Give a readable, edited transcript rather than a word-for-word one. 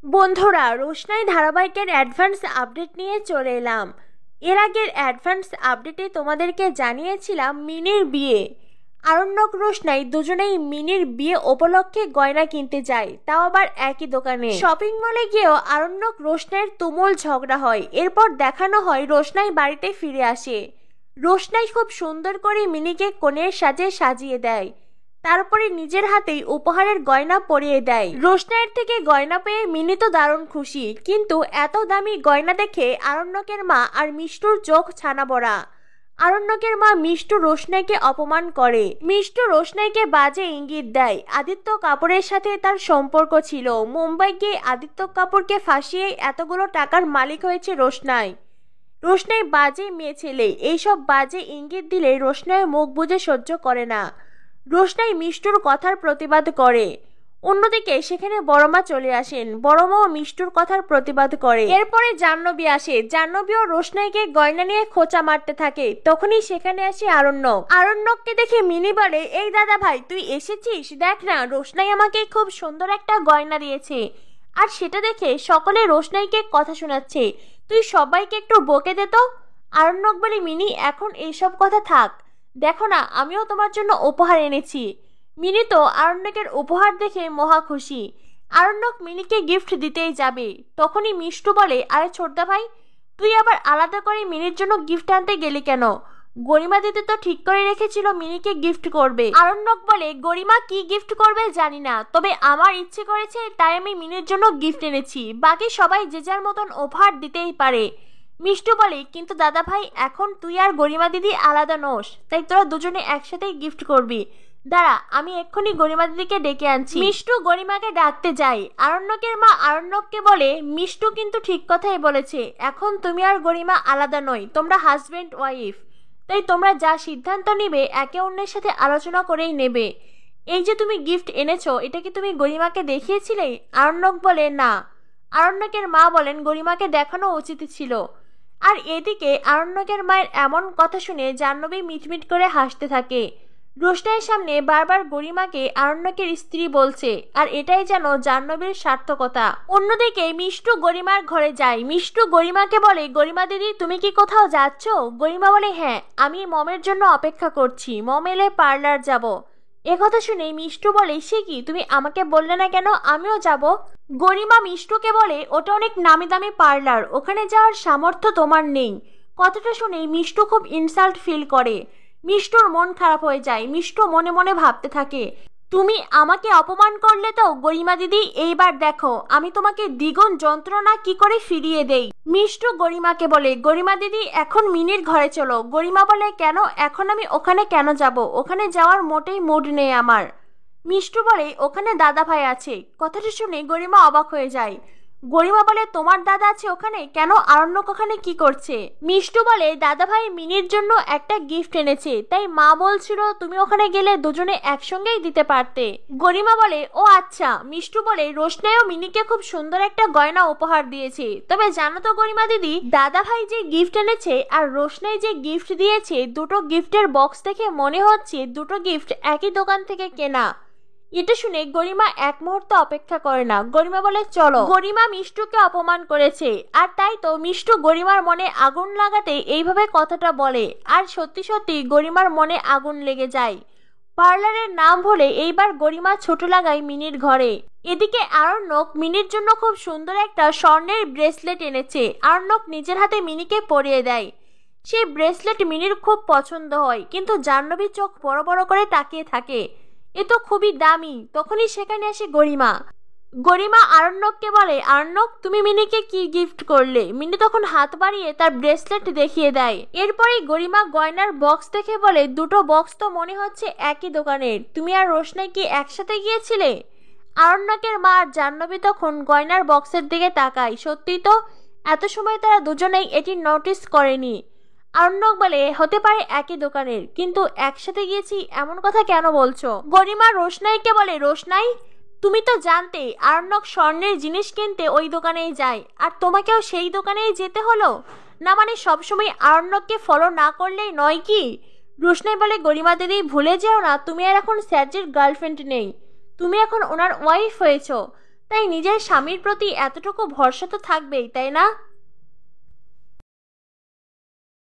বন্ধুরা, রোশনাই ধারাবাহিকের advance update নিয়ে চলে এলাম। এর আগের অ্যাডভান্স আপডেটে তোমাদেরকে জানিয়েছিলাম মিনির বিয়ে। আরণ্যক রোশনাই দুজনেই মিনির বিয়ে উপলক্ষে গয়না কিনতে যায়, তাও আবার একই দোকানে। শপিং মলে গিয়েও আরণ্যক রোশনাইয়ের তুমুল ঝগড়া হয়। এরপর দেখানো হয় রোশনাই বাড়িতে ফিরে আসে। রোশনাই খুব সুন্দর করে মিনিকে কনের সাজে সাজিয়ে দেয়, তারপরে নিজের হাতেই উপহারের গয়না পরিয়ে দেয়। রোশনাইয়ের থেকে গয়না পেয়ে মিনি তো দারুণ খুশি, কিন্তু এত দামি গয়না দেখে আরণ্যকের মা আর মিষ্টুর চোখ ছানা বড়া। আরণ্যকের মা মিষ্টু রোশনাইকে অপমান করে। মিষ্টু রোশনাইকে বাজে ইঙ্গিত দেয় আদিত্য কাপুরের সাথে তার সম্পর্ক ছিল। মুম্বাই গিয়ে আদিত্য কাপুরকে ফাঁসিয়ে এতগুলো টাকার মালিক হয়েছে রোশনাই। রোশনাই বাজে মেয়ে ছেলে, এইসব বাজে ইঙ্গিত দিলে রোশনাই মুখ বুজে সহ্য করে না। রোশনাই মিষ্টুর কথার প্রতিবাদ করে। অন্যদিকে সেখানে বড়মা চলে আসেন। বড়মাও মিষ্টুর কথার প্রতিবাদ করে। এরপরে জাহ্নবী আসে। জাহ্নবীও রোশনাইকে গয়না নিয়ে খোঁচা মারতে থাকে। তখনই সেখানে আসে আরণ্যক। আরণ্যককে দেখে মিনি বলে, এই দাদা ভাই, তুই এসেছিস? দেখ না, রোশনাই আমাকে খুব সুন্দর একটা গয়না দিয়েছে, আর সেটা দেখে সকলে রোশনাইকে কথা শোনাচ্ছে। তুই সবাইকে একটু বকে দে তো। আরণ্যক বলে, মিনি, এখন এইসব কথা থাক, দেখো না আমিও তোমার জন্য উপহার এনেছি। মিনি তো আরণ্যকের উপহার দেখে মহা খুশি। আরণ্যক মিনিকে গিফট দিতেই যাবে, তখনই মিষ্টু বলে, আরে ছোটদা ভাই, তুই আবার আলাদা করে মিনির জন্য গিফট আনতে গেলি কেন? গরিমা দিদি তো ঠিক করে রেখেছিল মিনিকে গিফট করবে। আরণ্যক বলে, গরিমা কি গিফট করবে জানি না, তবে আমার ইচ্ছে করেছে তাই আমি মিনির জন্য গিফট এনেছি। বাকি সবাই যে যার মতন উপহার দিতেই পারে। মিষ্টু বলে, কিন্তু দাদা ভাই, এখন তুই আর গরিমা দিদি আলাদা নোস, তাই তোরা দুজনে একসাথেই গিফট করবি। দাঁড়া, আমি এক্ষুনি গরিমা দিদিকে ডেকে আনছি। মিষ্টু গরিমাকে ডাকতে যায়। আরণ্যকের মা আরণ্যককে বলে, মিষ্টু কিন্তু ঠিক কথাই বলেছে, এখন তুমি আর গরিমা আলাদা নই, তোমরা হাজবেন্ড ওয়াইফ, তাই তোমরা যা সিদ্ধান্ত নিবে একে অন্যের সাথে আলোচনা করেই নেবে। এই যে তুমি গিফট এনেছো, এটা কি তুমি গরিমাকে দেখিয়েছিলে? আরণ্যক বলে, না। আরণ্যকের মা বলেন, গরিমাকে দেখানো উচিত ছিল। আর এদিকে আরণ্যকের মায়ের এমন কথা শুনে জাহ্নবী মিটমিট করে হাসতে থাকে। রোশনাইয়ের সামনে বারবার গরিমাকে আরণ্যকের স্ত্রী বলছে, আর এটাই যেন জাহ্নবীর সার্থকতা। অন্যদিকে মিষ্টু গরিমার ঘরে যায়। মিষ্টু গরিমাকে বলে, গরিমা দিদি, তুমি কি কোথাও যাচ্ছ? গরিমা বলে, হ্যাঁ, আমি মমের জন্য অপেক্ষা করছি, মম এলে পার্লার যাব। একথা শুনে মিষ্টু বলে, সে কি, তুমি আমাকে বললে না কেন? আমিও যাব। গরিমা মিষ্টুকে বলে, ওটা অনেক নামি দামি পার্লার, ওখানে যাওয়ার সামর্থ্য তোমার নেই। কথাটা শুনে মিষ্টু খুব ইনসাল্ট ফিল করে। মিষ্টুর মন খারাপ হয়ে যায়। মিষ্টু মনে মনে ভাবতে থাকে, তুমি আমাকে অপমান করলে তো গরিমা দিদি, এইবার দেখো আমি তোমাকে দ্বিগুণ যন্ত্রণা কি করে ফিরিয়ে দেই। মিষ্টু গরিমাকে বলে, গরিমা দিদি, এখন মিনির ঘরে চলো। গরিমা বলে, কেন? এখন আমি ওখানে কেন যাব? ওখানে যাওয়ার মোটেই মুড নেই আমার। মিষ্টু বলে, ওখানে দাদা ভাই আছে। কথাটা শুনে গরিমা অবাক হয়ে যায়। গরিমা বলে, তোমার দাদা আছে ওখানে? কেন? আরণ্যক ওখানে কি করছে? মিষ্টু বলে, দাদা ভাই মিনির জন্য একটা গিফট এনেছে, তাই মা বলছিল তুমি ওখানে গেলে দুজনে একসঙ্গেই দিতে পারতে। গরিমা বলে, ও আচ্ছা। মিষ্টু বলে, রোশনাইও মিনিকে খুব সুন্দর একটা গয়না উপহার দিয়েছে, তবে জানো তো গরিমা দিদি, দাদা ভাই যে গিফট এনেছে আর রোশনাই যে গিফট দিয়েছে, দুটো গিফটের বক্স দেখে মনে হচ্ছে দুটো গিফট একই দোকান থেকে কেনা। এটা শুনে গরিমা এক মুহূর্ত অপেক্ষা করে না। গরিমা বলে, চলো। গরিমা মিষ্টুকে অপমান করেছে, আর তাই তো মিষ্টু গরিমার মনে আগুন লাগাতে এইভাবে কথাটা বলে। আর সত্যি সত্যি গরিমার মনে আগুন লেগে যায়। পার্লারের নাম বলে এইবার গরিমা ছোট লাগায় মিনির ঘরে। এদিকে আরণ্যক মিনির জন্য খুব সুন্দর একটা স্বর্ণের ব্রেসলেট এনেছে। আরণ্যক নিজের হাতে মিনিকে পরিয়ে দেয়। সেই ব্রেসলেট মিনির খুব পছন্দ হয়, কিন্তু জাহ্নবী চোখ বড় বড় করে তাকিয়ে থাকে, এ তো খুবই দামি। তখনই সেখানে আসে গরিমা। গরিমা আরণ্যককে বলে, আরণ্যক, তুমি মিনিকে কি গিফট করলে? মিনি তখন হাত বাড়িয়ে তার ব্রেসলেট দেখিয়ে দেয়। এরপরেই গরিমা গয়নার বক্স দেখে বলে, দুটো বক্স তো মনে হচ্ছে একই দোকানের, তুমি আর রোশনাই কি একসাথে গিয়েছিলে? আরণ্যকের মা আর জাহ্নবী তখন গয়নার বক্সের দিকে তাকায়। সত্যি তো, এত সময় তারা দুজনেই এটি নোটিস করেনি। আরণ্যক বলে, হতে পারে একই দোকানের, কিন্তু একসাথে গিয়েছি এমন কথা কেন বলছো? গরিমা রোশনাইকে বলে, রোশনাই, তুমি তো জানতে আরণ্যক স্বর্ণের জিনিস কিনতে ওই দোকানেই যায়, আর তোমাকেও সেই দোকানেই যেতে হলো না? মানে সবসময় আরণ্যককে ফলো না করলেই নয় কি? রোশনাই বলে, গরিমা দিদি, ভুলে যেও না তুমি আর এখন স্যারজির গার্লফ্রেন্ড নেই, তুমি এখন ওনার ওয়াইফ হয়েছ। তাই নিজের স্বামীর প্রতি এতটুকু ভরসা তো থাকবেই, তাই না?